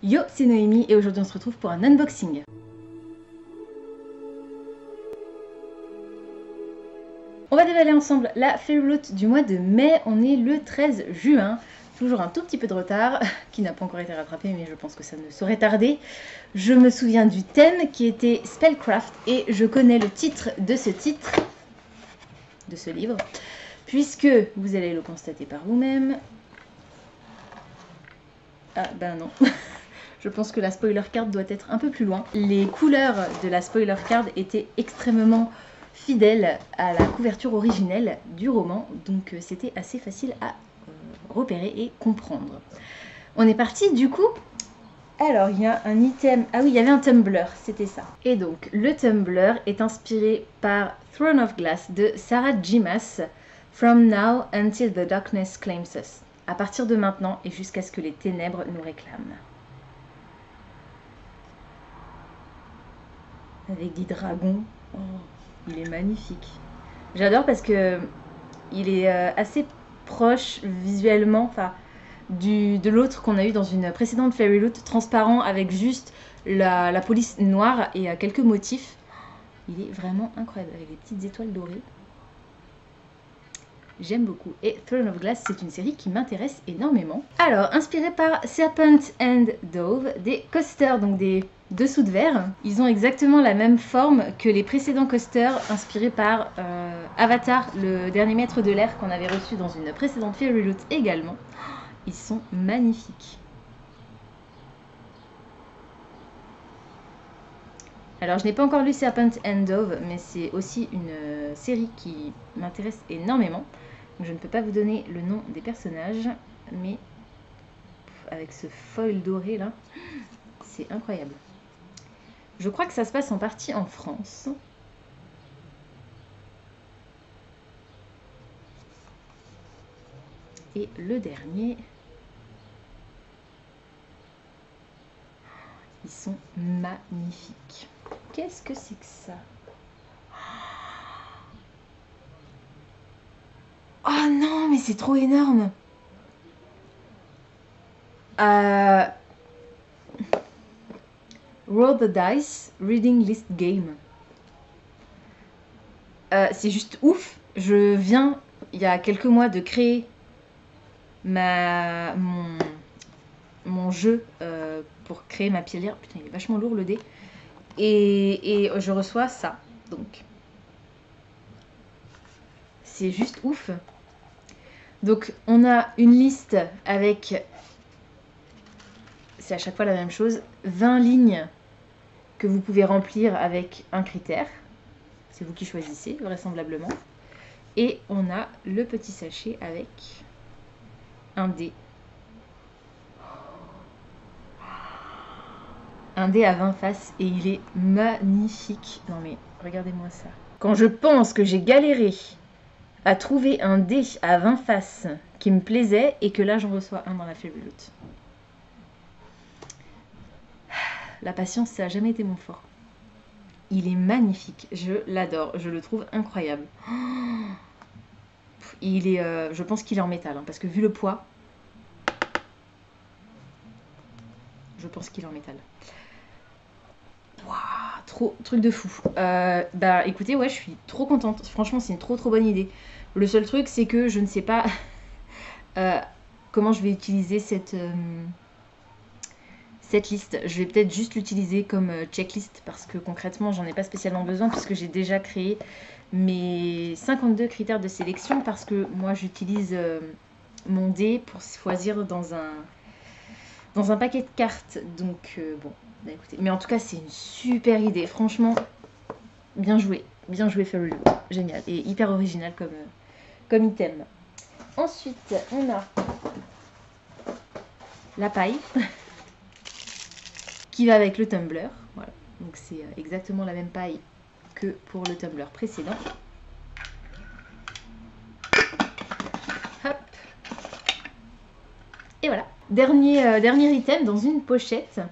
Yo, c'est Noémie et aujourd'hui on se retrouve pour un unboxing. On va déballer ensemble la Fairy Loot du mois de mai, on est le 13 juin. Toujours un tout petit peu de retard, qui n'a pas encore été rattrapé, mais je pense que ça ne saurait tarder. Je me souviens du thème qui était Spellcraft et je connais le titre, de ce livre, puisque vous allez le constater par vous-même. Ah ben non, je pense que la spoiler card doit être un peu plus loin. Les couleurs de la spoiler card étaient extrêmement fidèles à la couverture originelle du roman, donc c'était assez facile à repérer et comprendre. On est parti du coup. Alors il y a un item, ah oui il y avait un Tumblr, c'était ça. Et donc le Tumblr est inspiré par Throne of Glass de Sarah J. Maas, From Now Until the Darkness Claims Us. À partir de maintenant et jusqu'à ce que les ténèbres nous réclament. Avec des dragons, oh, il est magnifique. J'adore parce que il est assez proche visuellement, enfin, de l'autre qu'on a eu dans une précédente Fairy Loot, transparent avec juste la police noire et quelques motifs. Il est vraiment incroyable avec les petites étoiles dorées. J'aime beaucoup. Et Throne of Glass, c'est une série qui m'intéresse énormément. Alors, inspiré par Serpent and Dove, des coasters, donc des dessous de verre. Ils ont exactement la même forme que les précédents coasters inspirés par Avatar, le dernier maître de l'air qu'on avait reçu dans une précédente Fairy Loot également. Ils sont magnifiques. Alors, je n'ai pas encore lu Serpent and Dove, mais c'est aussi une série qui m'intéresse énormément. Donc, je ne peux pas vous donner le nom des personnages, mais avec ce foil doré là, c'est incroyable. Je crois que ça se passe en partie en France. Et le dernier, ils sont magnifiques. Qu'est-ce que c'est que ça? Oh non, mais c'est trop énorme. Roll the Dice Reading List Game. C'est juste ouf. Je viens, il y a quelques mois, de créer mon jeu pour créer ma pilière. Putain, il est vachement lourd le dé. Et je reçois ça. Donc, c'est juste ouf. Donc, on a une liste avec... C'est à chaque fois la même chose. 20 lignes que vous pouvez remplir avec un critère. C'est vous qui choisissez, vraisemblablement. Et on a le petit sachet avec un dé. Un dé à 20 faces et il est magnifique. Non mais regardez-moi ça. Quand je pense que j'ai galéré à trouver un dé à 20 faces qui me plaisait et que là j'en reçois un dans la Fairy Loot. La patience, ça n'a jamais été mon fort. Il est magnifique, je l'adore, je le trouve incroyable. Il est, je pense qu'il est en métal, hein, parce que vu le poids, je pense qu'il est en métal. Waouh, trop truc de fou. Bah écoutez, ouais, je suis trop contente. Franchement, c'est une trop bonne idée. Le seul truc, c'est que je ne sais pas comment je vais utiliser cette liste. Je vais peut-être juste l'utiliser comme checklist parce que concrètement, j'en ai pas spécialement besoin puisque j'ai déjà créé mes 52 critères de sélection parce que moi, j'utilise mon dé pour choisir dans un paquet de cartes. Donc, bon, bah, écoutez. Mais en tout cas, c'est une super idée. Franchement, bien joué. Bien joué, Fairy Loot. Génial. Et hyper original comme item. Ensuite, on a la paille qui va avec le tumbler. Voilà. Donc, c'est exactement la même paille que pour le tumbler précédent. Hop. Et voilà. Dernier item dans une pochette.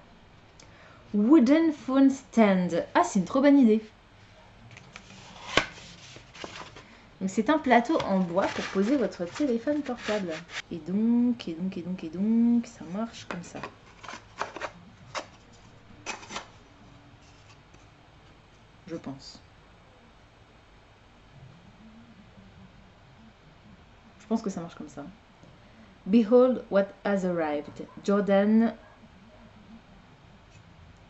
Wooden phone stand. Ah, c'est une trop bonne idée. Donc c'est un plateau en bois pour poser votre téléphone portable. Et donc, ça marche comme ça. je pense. Je pense que ça marche comme ça. Behold what has arrived. Jordan.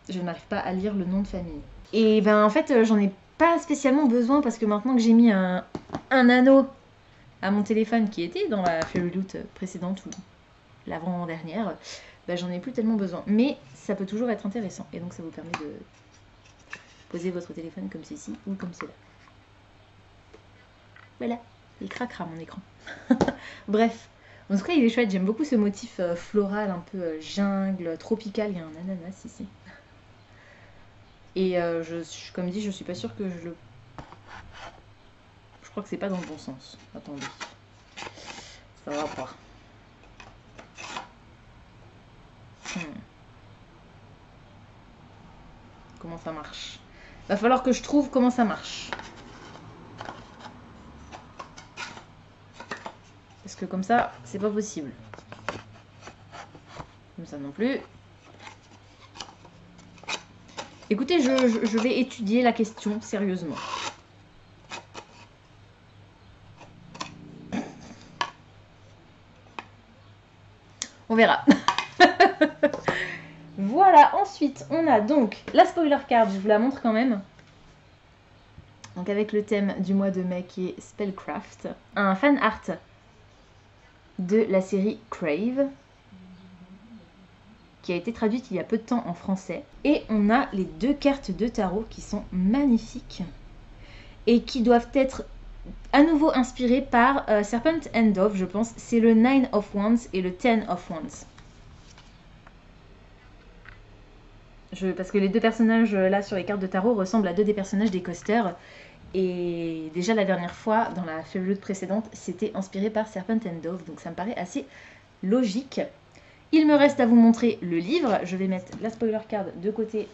Je n'arrive pas à lire le nom de famille. Et ben en fait, j'en ai pas spécialement besoin parce que maintenant que j'ai mis un anneau à mon téléphone qui était dans la Fairy Loot précédente ou l'avant-dernière, ben, j'en ai plus tellement besoin. Mais ça peut toujours être intéressant et donc ça vous permet de poser votre téléphone comme ceci ou comme cela. Voilà, il craquera mon écran. Bref, en tout cas il est chouette, j'aime beaucoup ce motif floral un peu jungle, tropical, il y a un ananas ici. Et comme dit, je suis pas sûre que je le... Je crois que c'est pas dans le bon sens. Attendez. Ça va pas. Comment ça marche? Va falloir que je trouve comment ça marche. Parce que comme ça, c'est pas possible. Comme ça non plus. Écoutez, je vais étudier la question sérieusement. On verra. Voilà, ensuite, on a donc la spoiler card, je vous la montre quand même. Donc avec le thème du mois de mai qui est Spellcraft. Un fan art de la série Crave, qui a été traduite il y a peu de temps en français. Et on a les 2 cartes de tarot qui sont magnifiques et qui doivent être à nouveau inspirées par Serpent and Dove, je pense. C'est le 9 of Wands et le 10 of Wands. Parce que les 2 personnages là sur les cartes de tarot ressemblent à 2 des personnages des coasters. Et déjà la dernière fois, dans la Fairy Loot précédente, c'était inspiré par Serpent and Dove, donc ça me paraît assez logique. Il me reste à vous montrer le livre. Je vais mettre la spoiler card de côté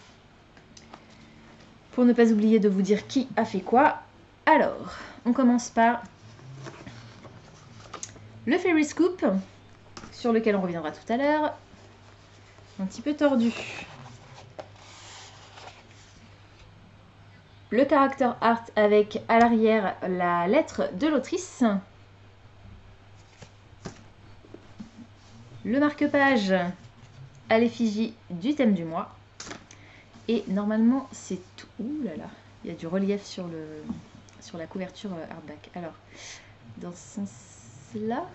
pour ne pas oublier de vous dire qui a fait quoi. Alors, on commence par le Fairy Scoop, sur lequel on reviendra tout à l'heure. Un petit peu tordu. Le character art avec à l'arrière la lettre de l'autrice. Le marque-page à l'effigie du thème du mois. Et normalement, c'est tout. Ouh là là, il y a du relief sur la couverture hardback. Alors, dans ce sens-là,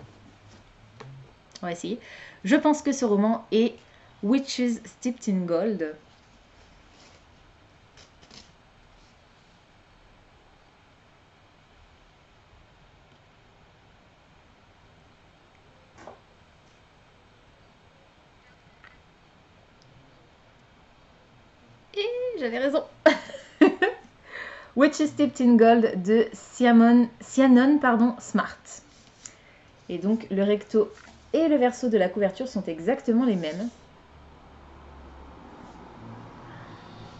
on va essayer. Je pense que ce roman est Witches Steeped in Gold. J'avais raison. Witches Steeped in Gold de Cianon Smart. Et donc le recto et le verso de la couverture sont exactement les mêmes.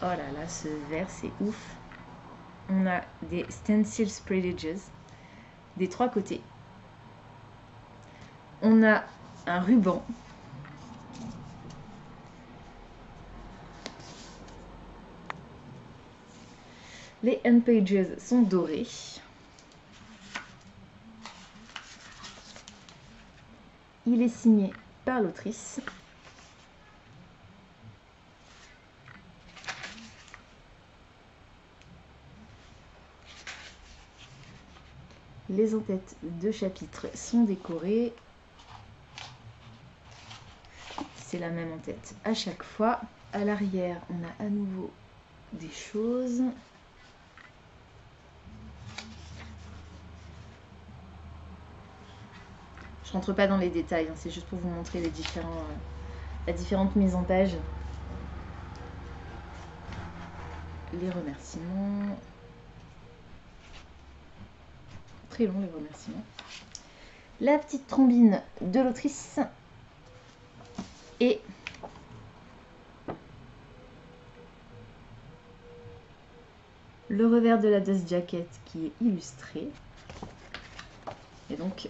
Oh là là, ce vert c'est ouf. On a des stencil sprillages des 3 côtés. On a un ruban. Les end pages sont dorés. Il est signé par l'autrice. Les en-têtes de chapitres sont décorées. C'est la même en-tête à chaque fois. À l'arrière, on a à nouveau des choses. Je rentre pas dans les détails, hein, c'est juste pour vous montrer les différentes mises en page. Les remerciements. Très long les remerciements. La petite trombine de l'autrice. Et le revers de la dust jacket qui est illustré. Et donc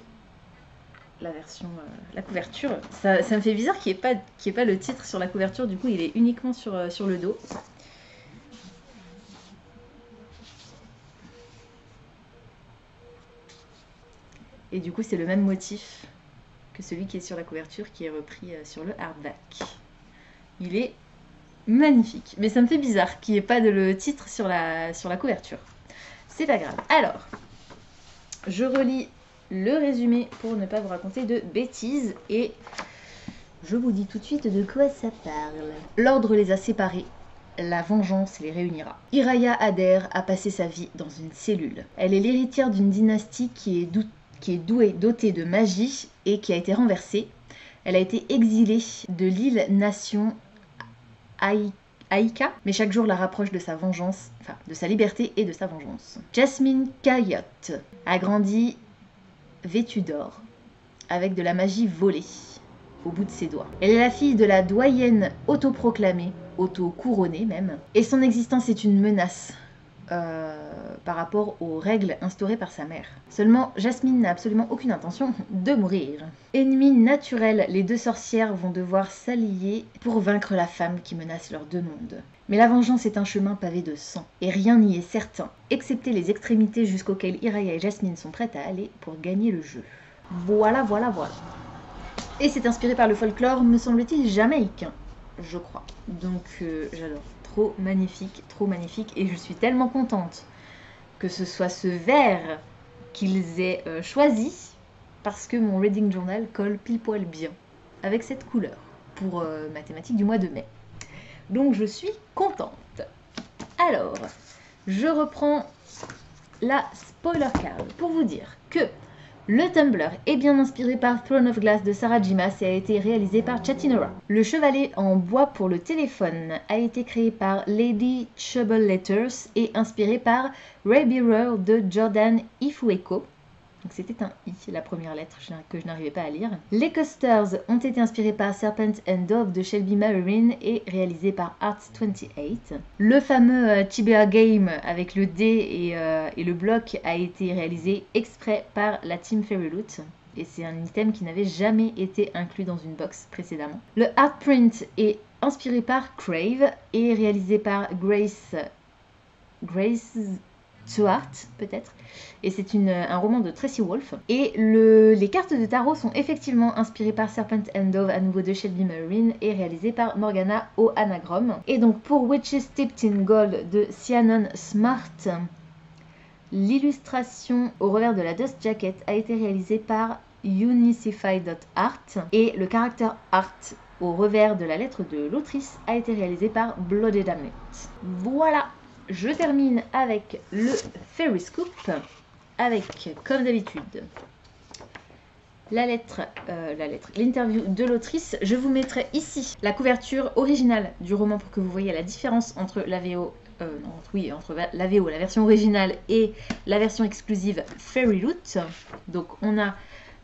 la version, la couverture, ça me fait bizarre qu'il n'y ait pas le titre sur la couverture, du coup il est uniquement sur le dos. Et du coup, c'est le même motif que celui qui est sur la couverture, qui est repris sur le hardback. Il est magnifique. Mais ça me fait bizarre qu'il n'y ait pas de le titre sur la couverture. C'est pas grave. Alors, je relis le résumé pour ne pas vous raconter de bêtises. Et je vous dis tout de suite de quoi ça parle. L'ordre les a séparés. La vengeance les réunira. Hiraya Adair a passé sa vie dans une cellule. Elle est l'héritière d'une dynastie qui est dotée de magie et qui a été renversée. Elle a été exilée de l'île-nation Aika, mais chaque jour la rapproche de sa vengeance, enfin de sa liberté et de sa vengeance. Jasmine Kayot a grandi vêtue d'or, avec de la magie volée au bout de ses doigts. Elle est la fille de la doyenne autoproclamée, auto-couronnée même, et son existence est une menace par rapport aux règles instaurées par sa mère. Seulement, Jasmine n'a absolument aucune intention de mourir. Ennemies naturelles, les deux sorcières vont devoir s'allier pour vaincre la femme qui menace leurs deux mondes. Mais la vengeance est un chemin pavé de sang, et rien n'y est certain, excepté les extrémités jusqu'auxquelles Hiraya et Jasmine sont prêtes à aller pour gagner le jeu. Voilà. Et c'est inspiré par le folklore, me semble-t-il, jamaïcain, je crois. Donc j'adore. Trop magnifique, et je suis tellement contente que ce soit ce vert qu'ils aient choisi, parce que mon reading journal colle pile poil bien avec cette couleur pour ma thématique du mois de mai. Donc je suis contente. Alors, je reprends la spoiler card pour vous dire que le Tumblr est bien inspiré par Throne of Glass de Sarah J. Maas et a été réalisé par Chatinora. Le chevalet en bois pour le téléphone a été créé par Lady Trouble Letters et inspiré par Ray Bearer de Jordan Ifueko. Donc c'était un I, la première lettre que je n'arrivais pas à lire. Les coasters ont été inspirés par Serpent and Dove de Shelby Marine et réalisé par Art28. Le fameux Tibia Game avec le dé et le bloc a été réalisé exprès par la team Fairyloot. Et c'est un item qui n'avait jamais été inclus dans une box précédemment. Le art print est inspiré par Crave et réalisé par Grace Stuart, peut-être. Et c'est un roman de Tracy Wolff. Et les cartes de tarot sont effectivement inspirées par Serpent and Dove, à nouveau de Shelby Marine, et réalisées par Morgana au anagramme. Et donc pour Witches Steeped in Gold de Cianon Smart, l'illustration au revers de la Dust Jacket a été réalisée par Unicify.art et le character art au revers de la lettre de l'autrice a été réalisé par Blooded Hamlet. Voilà! Je termine avec le Fairy Scoop, avec, comme d'habitude, l'interview de l'autrice. Je vous mettrai ici la couverture originale du roman pour que vous voyez la différence entre la VO, entre la VO, la version originale et la version exclusive Fairyloot. Donc on a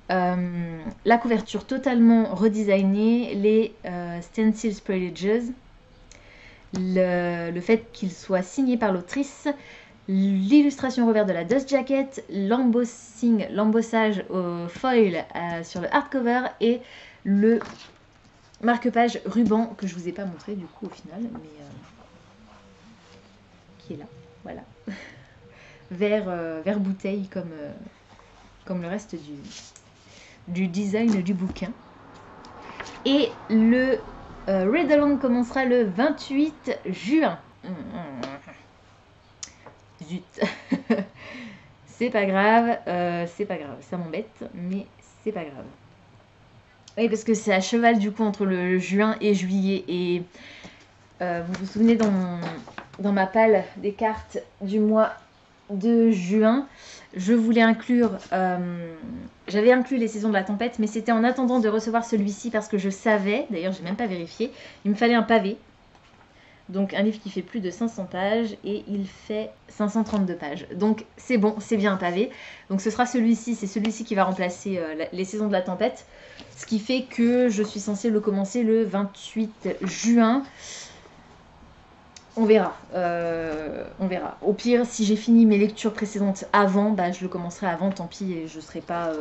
la couverture totalement redesignée, les stencils privileges, le fait qu'il soit signé par l'autrice, l'illustration au revers de la Dust Jacket, l'embossage au foil sur le hardcover et le marque-page ruban que je vous ai pas montré du coup au final, mais qui est là, voilà, vert bouteille comme le reste du design du bouquin. Et le Read Along commencera le 28 juin. Zut. C'est pas grave, ça m'embête, mais c'est pas grave. Oui, parce que c'est à cheval du coup entre le juin et juillet. Et vous vous souvenez dans ma palle des cartes du mois de juin, je voulais inclure, j'avais inclus les saisons de la tempête, mais c'était en attendant de recevoir celui-ci parce que je savais, d'ailleurs j'ai même pas vérifié, il me fallait un pavé. Donc un livre qui fait plus de 500 pages et il fait 532 pages. Donc c'est bon, c'est bien un pavé. Donc ce sera celui-ci, c'est celui-ci qui va remplacer les saisons de la tempête. Ce qui fait que je suis censée le commencer le 28 juin. On verra. On verra. Au pire, si j'ai fini mes lectures précédentes avant, bah, je le commencerai avant, tant pis. Et je suivrai pas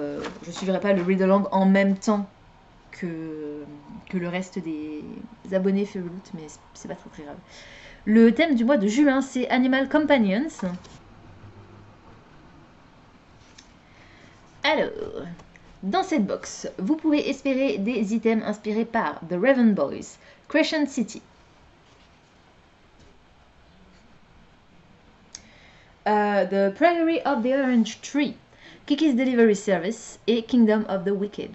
le read along en même temps que le reste des abonnés Fairyloot, mais c'est pas très grave. Le thème du mois de juin, c'est Animal Companions. Alors, dans cette box, vous pouvez espérer des items inspirés par The Raven Boys, Crescent City, The Priory of the Orange Tree, Kiki's Delivery Service et Kingdom of the Wicked.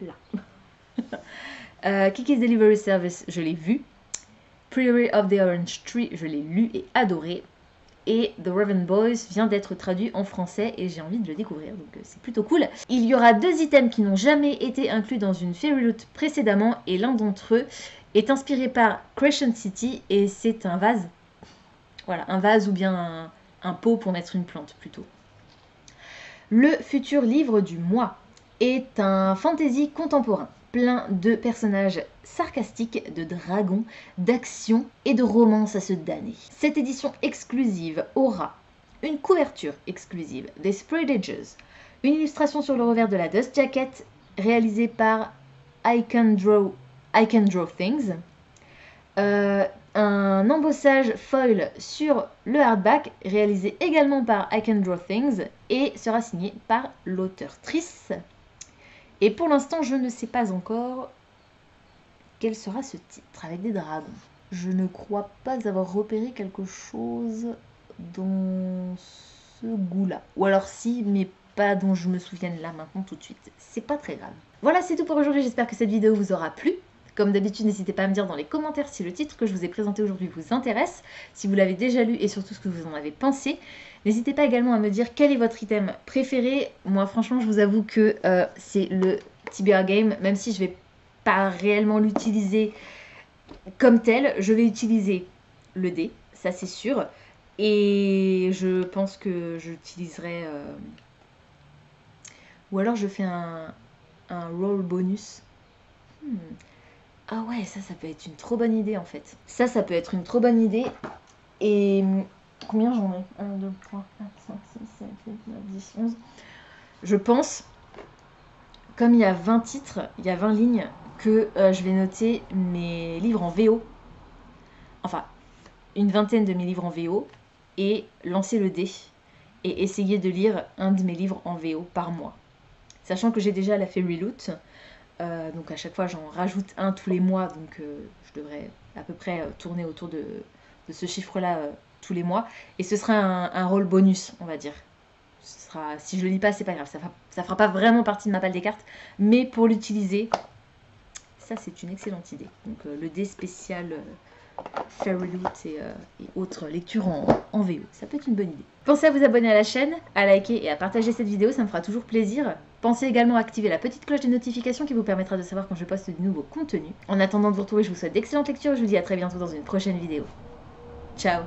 Là. Kiki's Delivery Service, je l'ai vu. Priory of the Orange Tree, je l'ai lu et adoré. Et The Raven Boys vient d'être traduit en français et j'ai envie de le découvrir, donc c'est plutôt cool. Il y aura 2 items qui n'ont jamais été inclus dans une Fairy Loot précédemment et l'un d'entre eux est inspiré par Crescent City et c'est un vase. Voilà, un vase ou bien un pot pour mettre une plante plutôt. Le futur livre du mois est un fantasy contemporain, plein de personnages sarcastiques, de dragons, d'action et de romances à se damner. Cette édition exclusive aura une couverture exclusive des Spread Edges, une illustration sur le revers de la Dust Jacket réalisée par I Can Draw Things, un embossage foil sur le hardback réalisé également par I Can Draw Things et sera signé par l'auteure-trice. Et pour l'instant, je ne sais pas encore quel sera ce titre avec des dragons. Je ne crois pas avoir repéré quelque chose dans ce goût-là. Ou alors si, mais pas dont je me souvienne là maintenant tout de suite. C'est pas très grave. Voilà, c'est tout pour aujourd'hui. J'espère que cette vidéo vous aura plu. Comme d'habitude, n'hésitez pas à me dire dans les commentaires si le titre que je vous ai présenté aujourd'hui vous intéresse, si vous l'avez déjà lu et surtout ce que vous en avez pensé. N'hésitez pas également à me dire quel est votre item préféré. Moi, franchement, je vous avoue que c'est le TBR Game, même si je ne vais pas réellement l'utiliser comme tel. Je vais utiliser le dé, ça c'est sûr. Et je pense que j'utiliserai... Ou alors je fais un roll bonus. Ah ouais, ça peut être une trop bonne idée en fait. Ça peut être une trop bonne idée. Et combien j'en ai 1, 2, 3, 4, 5, 6, 7, 8, 9, 10, 11. Je pense, comme il y a 20 titres, il y a 20 lignes, que je vais noter mes livres en VO. Enfin, une vingtaine de mes livres en VO. Et lancer le dé. Et essayer de lire un de mes livres en VO par mois. Sachant que j'ai déjà la Fairy Loot. Donc à chaque fois j'en rajoute un tous les mois, donc je devrais à peu près tourner autour de ce chiffre là tous les mois, et ce sera un rôle bonus on va dire. Ce sera, si je le lis pas c'est pas grave, ça fera pas vraiment partie de ma palle des cartes, mais pour l'utiliser ça c'est une excellente idée. Donc le dé spécial Fairy Loot et autres lectures en VO, ça peut être une bonne idée. Pensez à vous abonner à la chaîne, à liker et à partager cette vidéo, ça me fera toujours plaisir. Pensez également à activer la petite cloche de notification qui vous permettra de savoir quand je poste de nouveaux contenus. En attendant de vous retrouver, je vous souhaite d'excellentes lectures et je vous dis à très bientôt dans une prochaine vidéo. Ciao!